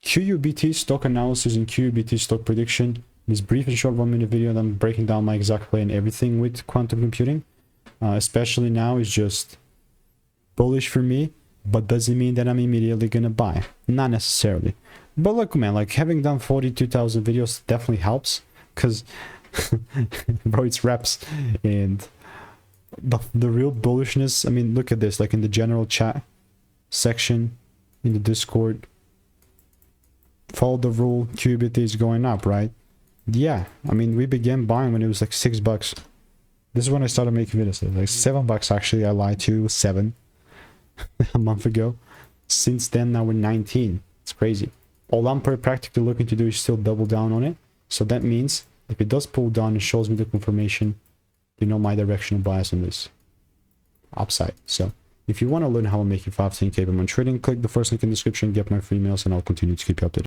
QUBT stock analysis and QUBT stock prediction. This brief and short 1 minute video that I'm breaking down my exact play and everything with quantum computing. Especially now is just bullish for me, but doesn't mean that I'm immediately gonna buy. Not necessarily. But look, man, like having done 42,000 videos definitely helps, because bro, it's reps. And the real bullishness, I mean, look at this, like in the general chat section in the Discord, follow the rule, QUBT is going up, right? Yeah, I mean, we began buying when it was like $6. This is when I started making videos, like $7 actually. I lied to you, 7 a month ago. Since then, now we're 19. It's crazy. All I'm practically looking to do is still double down on it. So that means if it does pull down and shows me the confirmation, you know my directional bias on this upside. So if you want to learn how I'm making 5-10K by month trading, click the first link in the description, get my free emails, and I'll continue to keep you updated.